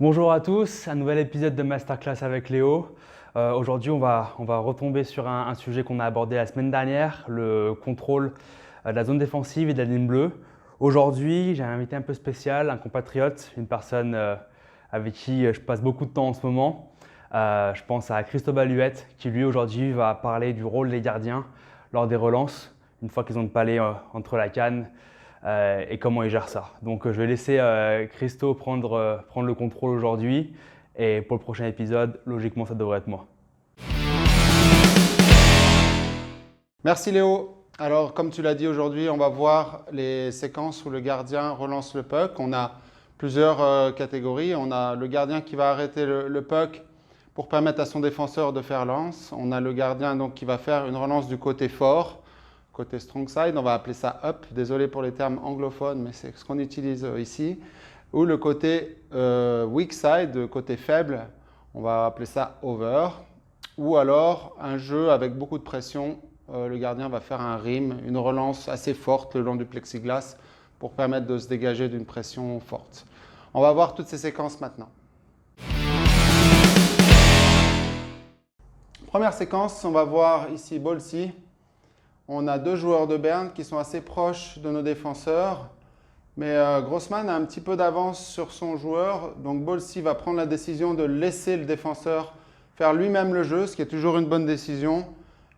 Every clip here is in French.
Bonjour à tous, un nouvel épisode de Masterclass avec Léo. Aujourd'hui, on va retomber sur un sujet qu'on a abordé la semaine dernière, le contrôle de la zone défensive et de la ligne bleue. Aujourd'hui, j'ai un invité un peu spécial, un compatriote, une personne avec qui je passe beaucoup de temps en ce moment. Je pense à Cristobal Huet, qui lui aujourd'hui va parler du rôle des gardiens lors des relances, une fois qu'ils ont le palais entre la canne. Et comment il gère ça. Donc je vais laisser Christo prendre le contrôle aujourd'hui et pour le prochain épisode, logiquement ça devrait être moi. Merci Léo. Alors comme tu l'as dit aujourd'hui, on va voir les séquences où le gardien relance le puck. On a plusieurs catégories. On a le gardien qui va arrêter le puck pour permettre à son défenseur de faire lance. On a le gardien donc, qui va faire une relance du côté fort, côté strong side. On va appeler ça up. Désolé pour les termes anglophones, mais c'est ce qu'on utilise ici. Ou le côté weak side, côté faible. On va appeler ça over. Ou alors un jeu avec beaucoup de pression. Le gardien va faire un rim, une relance assez forte le long du plexiglas pour permettre de se dégager d'une pression forte. On va voir toutes ces séquences maintenant. Première séquence, on va voir ici Bolsi. On a deux joueurs de Berne qui sont assez proches de nos défenseurs. Mais Grossman a un petit peu d'avance sur son joueur. Donc Bolsi va prendre la décision de laisser le défenseur faire lui-même le jeu, ce qui est toujours une bonne décision,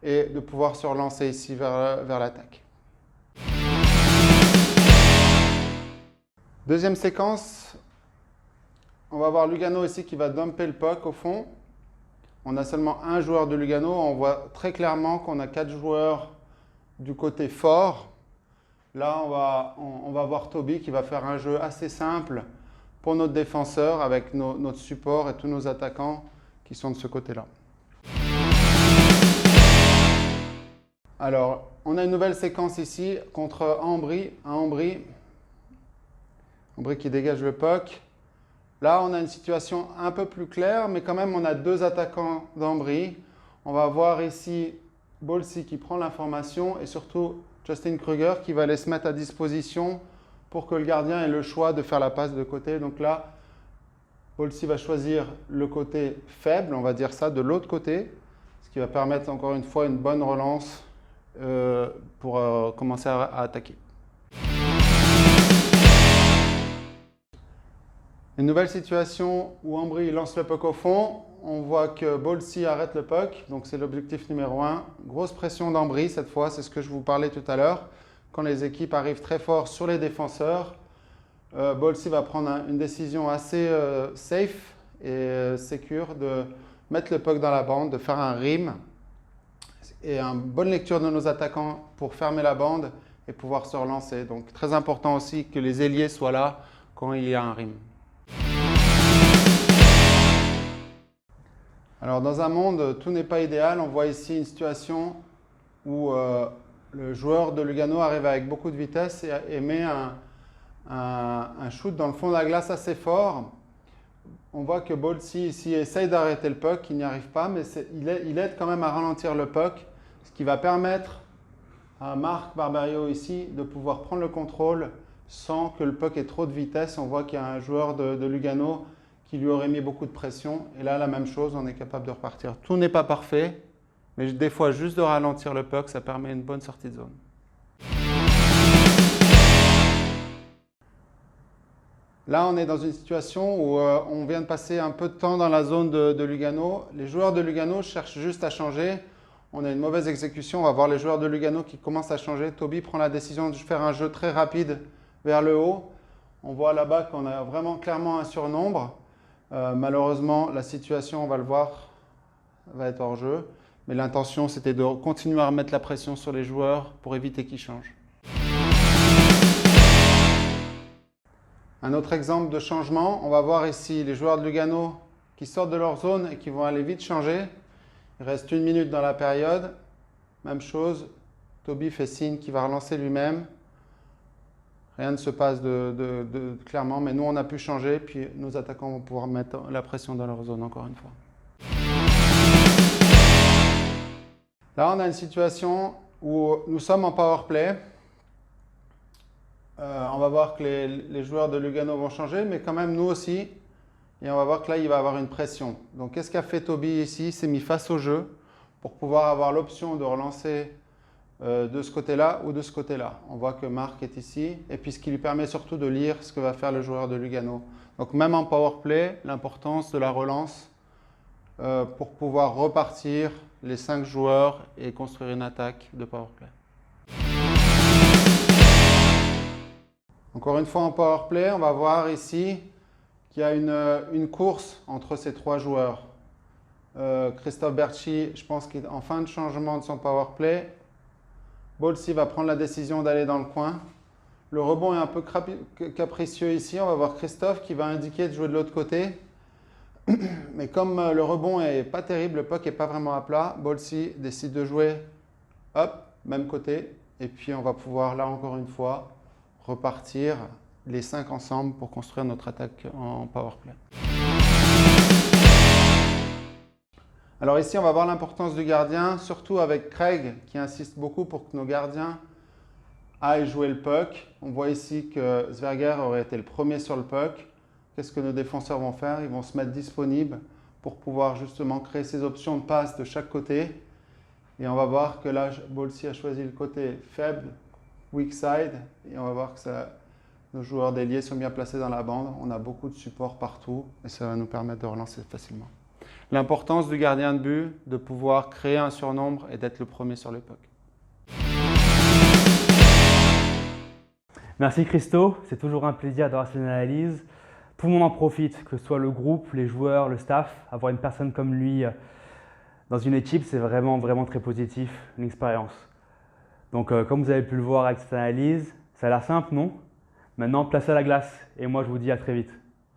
et de pouvoir se relancer ici vers l'attaque. Deuxième séquence, on va voir Lugano ici qui va dumper le puck au fond. On a seulement un joueur de Lugano. On voit très clairement qu'on a 4 joueurs du côté fort. Là, on va voir Toby qui va faire un jeu assez simple pour notre défenseur avec notre support et tous nos attaquants qui sont de ce côté-là. Alors, on a une nouvelle séquence ici contre Ambry. Ambry qui dégage le puck. Là, on a une situation un peu plus claire, mais quand même, on a deux attaquants d'Ambry. On va voir ici Bolsi qui prend l'information et surtout Justin Kruger qui va aller se mettre à disposition pour que le gardien ait le choix de faire la passe de côté. Donc là, Bolsi va choisir le côté faible, on va dire ça, de l'autre côté, ce qui va permettre encore une fois une bonne relance pour commencer à attaquer. Une nouvelle situation où Ambry lance le puck au fond. On voit que Bolsi arrête le puck, donc c'est l'objectif numéro 1. Grosse pression d'Ambry cette fois, c'est ce que je vous parlais tout à l'heure. Quand les équipes arrivent très fort sur les défenseurs, Bolsi va prendre une décision assez safe et sécure de mettre le puck dans la bande, de faire un rim et une bonne lecture de nos attaquants pour fermer la bande et pouvoir se relancer. Donc très important aussi que les ailiers soient là quand il y a un rim. Alors dans un monde, tout n'est pas idéal. On voit ici une situation où le joueur de Lugano arrive avec beaucoup de vitesse et met un shoot dans le fond de la glace assez fort. On voit que Bolsi ici essaye d'arrêter le puck, il n'y arrive pas, mais il aide quand même à ralentir le puck, ce qui va permettre à Marc Barberio ici de pouvoir prendre le contrôle sans que le puck ait trop de vitesse. On voit qu'il y a un joueur de Lugano qui lui aurait mis beaucoup de pression. Et là, la même chose, on est capable de repartir. Tout n'est pas parfait, mais des fois, juste de ralentir le puck, ça permet une bonne sortie de zone. Là, on est dans une situation où on vient de passer un peu de temps dans la zone de Lugano. Les joueurs de Lugano cherchent juste à changer. On a une mauvaise exécution. On va voir les joueurs de Lugano qui commencent à changer. Toby prend la décision de faire un jeu très rapide vers le haut. On voit là-bas qu'on a vraiment clairement un surnombre. Malheureusement, la situation, on va le voir, va être hors jeu. Mais l'intention, c'était de continuer à remettre la pression sur les joueurs pour éviter qu'ils changent. Un autre exemple de changement, on va voir ici les joueurs de Lugano qui sortent de leur zone et qui vont aller vite changer. Il reste 1 minute dans la période. Même chose, Toby fait signe qu'il va relancer lui-même. Rien ne se passe clairement, mais nous on a pu changer, puis nos attaquants vont pouvoir mettre la pression dans leur zone encore une fois. Là on a une situation où nous sommes en power play. On va voir que les joueurs de Lugano vont changer, mais quand même nous aussi, Et on va voir que là, il va avoir une pression. Donc, qu'est-ce qu'a fait Toby ici? Il s'est mis face au jeu pour pouvoir avoir l'option de relancer de ce côté-là ou de ce côté-là. On voit que Marc est ici. Et puis, ce qui lui permet surtout de lire ce que va faire le joueur de Lugano. Donc, même en power play, l'importance de la relance pour pouvoir repartir les 5 joueurs et construire une attaque de power play. Encore une fois, en power play, on va voir ici qu'il y a une course entre ces 3 joueurs. Christophe Berchi, je pense qu'il est en fin de changement de son power play. Bolsi va prendre la décision d'aller dans le coin. Le rebond est un peu capricieux ici. On va voir Christophe qui va indiquer de jouer de l'autre côté. Mais comme le rebond n'est pas terrible, le puck n'est pas vraiment à plat, Bolsi décide de jouer, hop, même côté. Et puis on va pouvoir là encore une fois repartir les 5 ensemble pour construire notre attaque en power play. Alors ici, on va voir l'importance du gardien, surtout avec Craig qui insiste beaucoup pour que nos gardiens aillent jouer le puck. On voit ici que Zwerger aurait été le premier sur le puck. Qu'est-ce que nos défenseurs vont faire? Ils vont se mettre disponibles pour pouvoir justement créer ces options de passe de chaque côté. Et on va voir que là, Bolsi a choisi le côté faible, weak side. Et on va voir que nos joueurs d'ailier sont bien placés dans la bande. On a beaucoup de support partout et ça va nous permettre de relancer facilement. L'importance du gardien de but, de pouvoir créer un surnombre et d'être le premier sur le puck. Merci Christo, c'est toujours un plaisir d'avoir cette analyse. Tout le monde en profite, que ce soit le groupe, les joueurs, le staff. Avoir une personne comme lui dans une équipe, c'est vraiment très positif, une expérience. Donc comme vous avez pu le voir avec cette analyse, ça a l'air simple, non? Maintenant, placez à la glace et moi je vous dis à très vite.